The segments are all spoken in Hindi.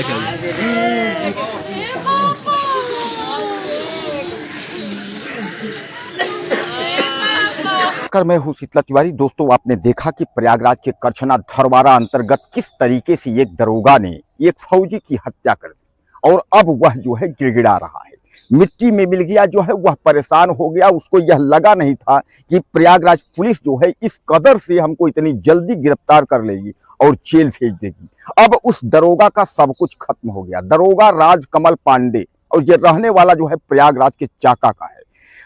अच्छा नमस्कार, मैं हूं शीतला तिवारी। दोस्तों, आपने देखा कि प्रयागराज के करछना धरवारा अंतर्गत किस तरीके से एक दरोगा ने एक फौजी की हत्या कर दी और अब वह जो है गिड़गिड़ा रहा है, मिट्टी में मिल गया, जो है वह परेशान हो गया। उसको यह लगा नहीं था कि प्रयागराज पुलिस जो है इस कदर से हमको इतनी जल्दी गिरफ्तार कर लेगी और जेल भेज देगी। अब उस दरोगा का सब कुछ खत्म हो गया। दरोगा राजकमल पांडे, और ये रहने वाला जो है प्रयागराज के चाका का है।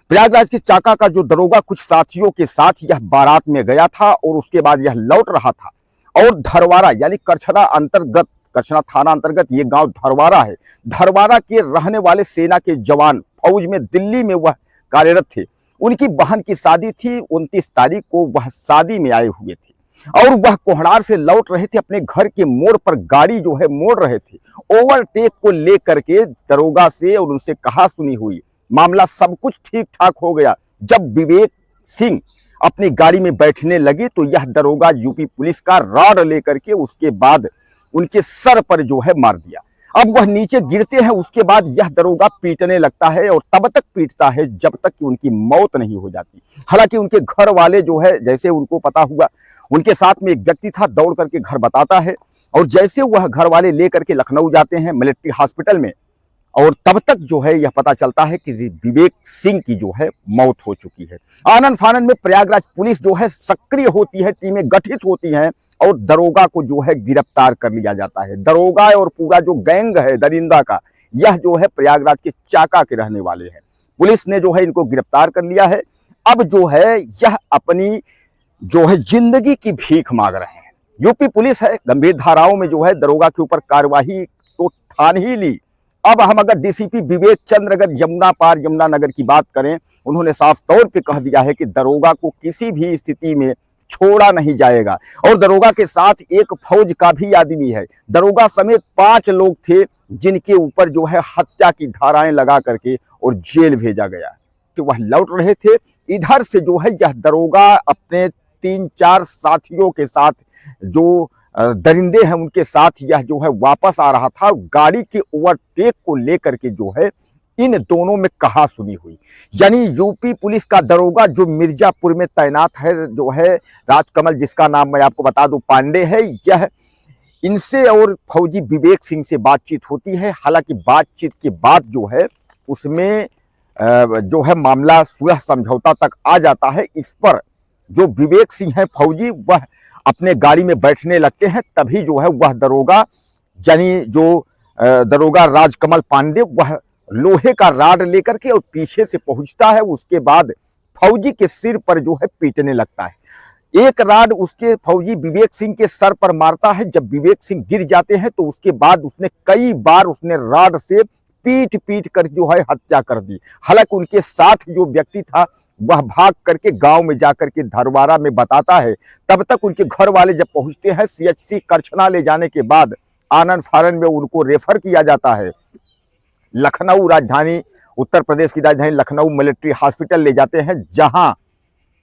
प्रयागराज के चाका का जो दरोगा कुछ साथियों के साथ यह बारात में गया था और उसके बाद यह लौट रहा था और धरवारा यानी करछना थाना अंतर्गत ये गांव धरवारा है। धरवारा के रहने वाले सेना के जवान फौज में दिल्ली में वह कार्यरत थे। उनकी बहन की शादी थी, 29 तारीख को वह शादी में आए हुए थे और वह कोहड़ार से लौट रहे थे। अपने घर के मोड़ पर गाड़ी जो है मोड़ रहे थे। ओवरटेक को लेकर के दरोगा से और उनसे कहा सुनी हुई, मामला सब कुछ ठीक ठाक हो गया। जब विवेक सिंह अपनी गाड़ी में बैठने लगे तो यह दरोगा यूपी पुलिस का रॉड लेकर के उसके बाद उनके सर पर जो है मार दिया। अब वह नीचे गिरते हैं। उसके बाद यह दरोगा पीटने लगता है और तब तक पीटता है जब तक कि उनकी मौत नहीं हो जाती। हालांकि उनके घर वाले जो है, जैसे उनको पता हुआ, उनके साथ में एक व्यक्ति था, दौड़ करके घर बताता है और जैसे वह घर वाले लेकर के लखनऊ जाते हैं मिलिट्री हॉस्पिटल में, और तब तक जो है यह पता चलता है कि विवेक सिंह की जो है मौत हो चुकी है। आनन फानन में प्रयागराज पुलिस जो है सक्रिय होती है, टीमें गठित होती हैं और दरोगा को जो है गिरफ्तार कर लिया जाता है। दरोगा और पूरा जो गैंग है दरिंदा का, यह जो है प्रयागराज के चाका के रहने वाले हैं। पुलिस ने जो है इनको गिरफ्तार कर लिया है। अब जो है यह अपनी जो है जिंदगी की भीख मांग रहे हैं। यूपी पुलिस है, गंभीर धाराओं में जो है दरोगा के ऊपर कार्रवाई तो ठान ही ली। अब हम अगर डीसीपी विवेक चंद्र अगर यमुना नगर की बात करें, उन्होंने साफ तौर पे कह दिया है कि दरोगा को किसी भी स्थिति में छोड़ा नहीं जाएगा और दरोगा के साथ एक फौज का भी आदमी है। दरोगा समेत 5 लोग थे जिनके ऊपर जो है हत्या की धाराएं लगा करके और जेल भेजा गया। तो वह लौट रहे थे। इधर से जो है यह दरोगा अपने 3-4 साथियों के साथ, जो दरिंदे हैं उनके साथ यह जो है वापस आ रहा था। गाड़ी के ओवरटेक को लेकर के जो है इन दोनों में कहा सुनी हुई। यानी यूपी पुलिस का दरोगा जो मिर्जापुर में तैनात है, जो है राजकमल, जिसका नाम मैं आपको बता दूं पांडे है, यह इनसे और फौजी विवेक सिंह से बातचीत होती है। हालांकि बातचीत के बाद जो है उसमें जो है मामला सुलह समझौता तक आ जाता है। इस पर जो विवेक सिंह है फौजी, वह अपने गाड़ी में बैठने लगते हैं। तभी जो है वह दरोगा, यानी जो दरोगा राजकमल पांडे, वह लोहे का राड लेकर के और पीछे से पहुंचता है। उसके बाद फौजी के सिर पर जो है पीटने लगता है। एक राड उसके फौजी विवेक सिंह के सर पर मारता है। जब विवेक सिंह गिर जाते हैं तो उसके बाद उसने कई बार उसने राड से पीट कर जो है हत्या कर दी। हालांकि उनके साथ जो व्यक्ति था वह भाग करके गांव में जाकर के धरवारा में बताता है। तब तक उनके घर वाले जब पहुंचते हैं, सीएचसी करछना ले जाने के बाद आनन फानन में उनको रेफर किया जाता है। लखनऊ, राजधानी उत्तर प्रदेश की राजधानी लखनऊ मिलिट्री हॉस्पिटल ले जाते हैं, जहां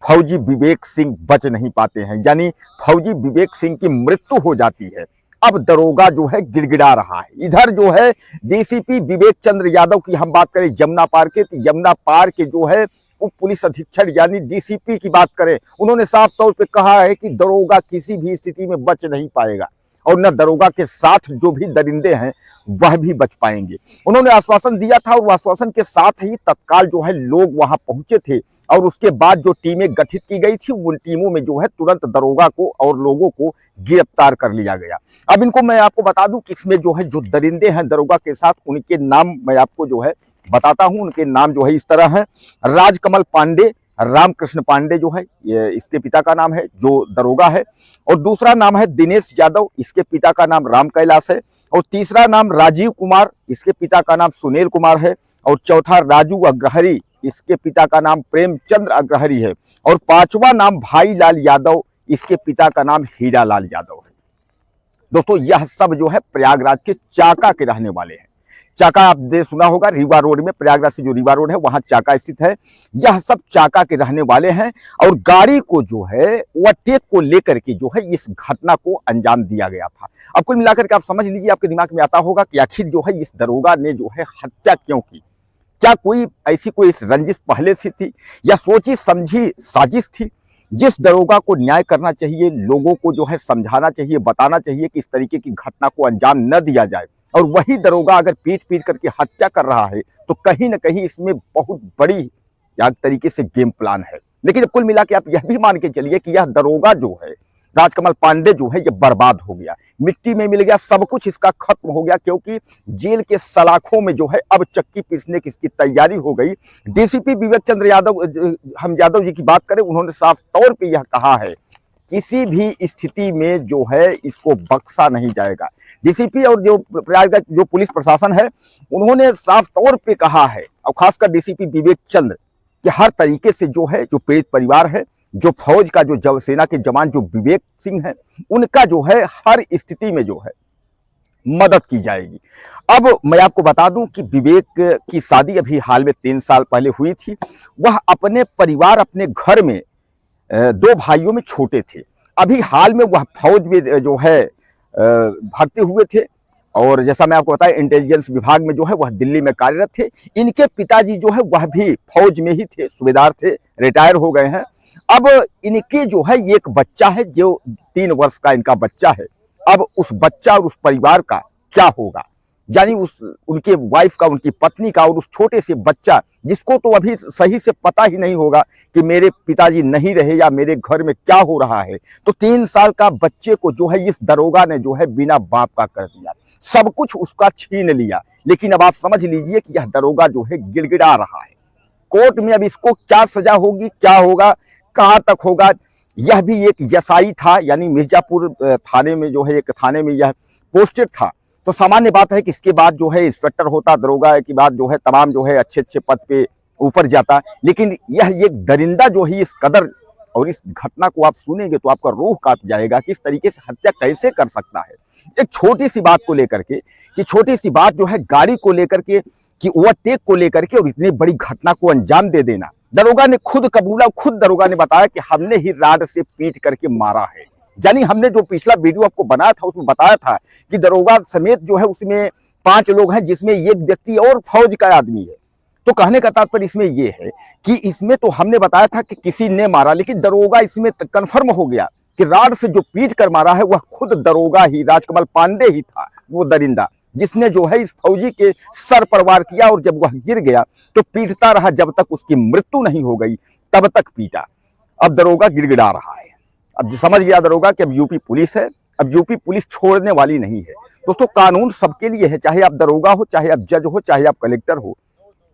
फौजी विवेक सिंह बच नहीं पाते हैं। यानी फौजी विवेक सिंह की मृत्यु हो जाती है। अब दरोगा जो है गिड़गिड़ा रहा है। इधर जो है डीसीपी विवेक चंद्र यादव की हम बात करें यमुना पार के, तो यमुना पार के जो है उप पुलिस अधीक्षक यानी डीसीपी की बात करें, उन्होंने साफ तौर पे कहा है कि दरोगा किसी भी स्थिति में बच नहीं पाएगा और न दरोगा के साथ जो भी दरिंदे हैं वह भी बच पाएंगे। उन्होंने आश्वासन दिया था और आश्वासन के साथ ही तत्काल जो है लोग वहां पहुंचे थे और उसके बाद जो टीमें गठित की गई थी, उन टीमों में जो है तुरंत दरोगा को और लोगों को गिरफ्तार कर लिया गया। अब इनको मैं आपको बता दूं कि इसमें जो है जो दरिंदे हैं दरोगा के साथ, उनके नाम मैं आपको जो है बताता हूं। उनके नाम जो है इस तरह हैं। राजकमल पांडे, रामकृष्ण पांडे जो है ये इसके पिता का नाम है, जो दरोगा है। और दूसरा नाम है दिनेश यादव, इसके पिता का नाम राम कैलाश है। और तीसरा नाम राजीव कुमार, इसके पिता का नाम सुनील कुमार है। और चौथा राजू अग्रहरी, इसके पिता का नाम प्रेमचंद्र अग्रहरी है। और पांचवा नाम भाई लाल यादव, इसके पिता का नाम हीरा लाल यादव है। दोस्तों, यह सब जो है प्रयागराज के चाका के रहने वाले हैं। चाका आपने सुना होगा, रीवा रोड में, प्रयागराज से जो रीवा रोड है वहां चाका स्थित है। यह सब चाका के रहने वाले हैं और गाड़ी को जो है ओवरटेक को लेकर के जो है इस घटना को अंजाम दिया गया था। अब कुल मिलाकर के आप समझ लीजिए, आपके दिमाग में आता होगा कि आखिर जो है इस दरोगा ने जो है हत्या क्यों की। क्या कोई ऐसी कोई रंजिश पहले से थी या सोची समझी साजिश थी? जिस दरोगा को न्याय करना चाहिए, लोगों को जो है समझाना चाहिए, बताना चाहिए कि इस तरीके की घटना को अंजाम न दिया जाए, और वही दरोगा अगर पीट पीट करके हत्या कर रहा है, तो कहीं ना कहीं इसमें बहुत बड़ी एक तरीके से गेम प्लान है। लेकिन कुल मिला के आप यह भी मान के चलिए कि यह दरोगा जो है, राजकमल पांडे जो है, यह बर्बाद हो गया, मिट्टी में मिल गया, सब कुछ इसका खत्म हो गया, क्योंकि जेल के सलाखों में जो है अब चक्की पीसने की इसकी तैयारी हो गई। डीसीपी विवेक चंद्र यादव, हम यादव जी की बात करें, उन्होंने साफ तौर पे यह कहा है, किसी भी स्थिति में जो है इसको बख्शा नहीं जाएगा। डीसीपी और जो प्रयागराज जो पुलिस प्रशासन है, उन्होंने साफ तौर पे कहा है, और खासकर डीसीपी विवेक चंद्र, कि हर तरीके से जो है, जो पीड़ित परिवार है, जो फौज का जो सेना के जवान जो विवेक सिंह है, उनका जो है हर स्थिति में जो है मदद की जाएगी। अब मैं आपको बता दूं कि विवेक की शादी अभी हाल में 3 साल पहले हुई थी। वह अपने परिवार, अपने घर में 2 भाइयों में छोटे थे। अभी हाल में वह फौज में जो है भर्ती हुए थे, और जैसा मैं आपको बताया, इंटेलिजेंस विभाग में जो है वह दिल्ली में कार्यरत थे। इनके पिताजी जो है वह भी फौज में ही थे, सूबेदार थे, रिटायर हो गए हैं। अब इनके जो है एक बच्चा है, जो 3 वर्ष का इनका बच्चा है। अब उस बच्चा और उस परिवार का क्या होगा, यानी उनके वाइफ का, उनकी पत्नी का, और उस छोटे से बच्चा, जिसको तो अभी सही से पता ही नहीं होगा कि मेरे पिताजी नहीं रहे या मेरे घर में क्या हो रहा है। तो 3 साल का बच्चे को जो है इस दरोगा ने जो है बिना बाप का कर दिया, सब कुछ उसका छीन लिया। लेकिन अब आप समझ लीजिए कि यह दरोगा जो है गिड़गिड़ा रहा है कोर्ट में। अब इसको क्या सजा होगी, क्या होगा, कहां तक होगा। यह भी एक एसआई था, यानी मिर्जापुर थाने में जो है, एक थाने में यह पोस्टेड था। तो सामान्य बात है कि इसके बाद जो है इंस्पेक्टर होता, दरोगा के बाद जो है तमाम जो है अच्छे अच्छे पद पे ऊपर जाता। लेकिन यह एक दरिंदा जो है इस कदर, और इस घटना को आप सुनेंगे तो आपका रूह कांप जाएगा कि इस तरीके से हत्या कैसे कर सकता है। एक छोटी सी बात को लेकर के, कि छोटी सी बात जो है गाड़ी को लेकर के, कि ओवरटेक को लेकर के, और इतनी बड़ी घटना को अंजाम दे देना। दरोगा ने खुद कबूला, खुद दरोगा ने बताया कि हमने ही राड से पीट करके मारा है। यानी हमने जो पिछला वीडियो आपको बनाया था उसमें बताया था कि दरोगा समेत जो है उसमें 5 लोग हैं, जिसमें एक व्यक्ति और फौज का आदमी है। तो कहने का तात्पर्य इसमें यह है कि इसमें तो हमने बताया था कि किसी ने मारा, लेकिन दरोगा इसमें कन्फर्म हो गया कि राड से जो पीट कर मारा है वह खुद दरोगा ही, राजकमल पांडे ही था, वो दरिंदा, जिसने जो है इस फौजी के सर पर वार किया। और जब वह गिर गया तो पीटता रहा जब तक उसकी मृत्यु नहीं हो गई, तब तक पीटा। अब दरोगा गिड़गिड़ा रहा है। अब समझ गया दरोगा कि अब यूपी पुलिस है, अब यूपी पुलिस छोड़ने वाली नहीं है। दोस्तों, कानून सबके लिए है, चाहे आप दरोगा हो, चाहे आप जज हो, चाहे आप कलेक्टर हो,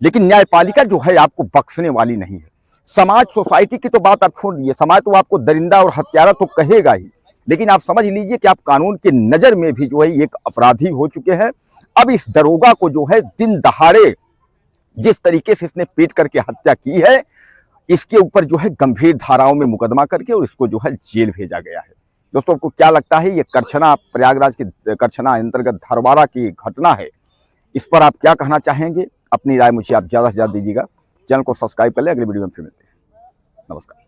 लेकिन न्यायपालिका जो है आपको बख्शने वाली नहीं है। समाज, सोसाइटी की तो बात आप छोड़ दीजिए, समाज तो आपको दरिंदा और हत्यारा तो कहेगा ही, लेकिन आप समझ लीजिए कि आप कानून की नजर में भी जो है एक अपराधी हो चुके हैं। अब इस दरोगा को जो है दिन दहाड़े जिस तरीके से इसने पीट करके हत्या की है, इसके ऊपर जो है गंभीर धाराओं में मुकदमा करके और इसको जो है जेल भेजा गया है। दोस्तों, आपको क्या लगता है, ये करछना, प्रयागराज के करछना अंतर्गत धरवाड़ा की घटना है, इस पर आप क्या कहना चाहेंगे? अपनी राय मुझे आप ज़्यादा से ज़्यादा दीजिएगा। चैनल को सब्सक्राइब कर लें। अगले वीडियो में फिर मिलते हैं। नमस्कार।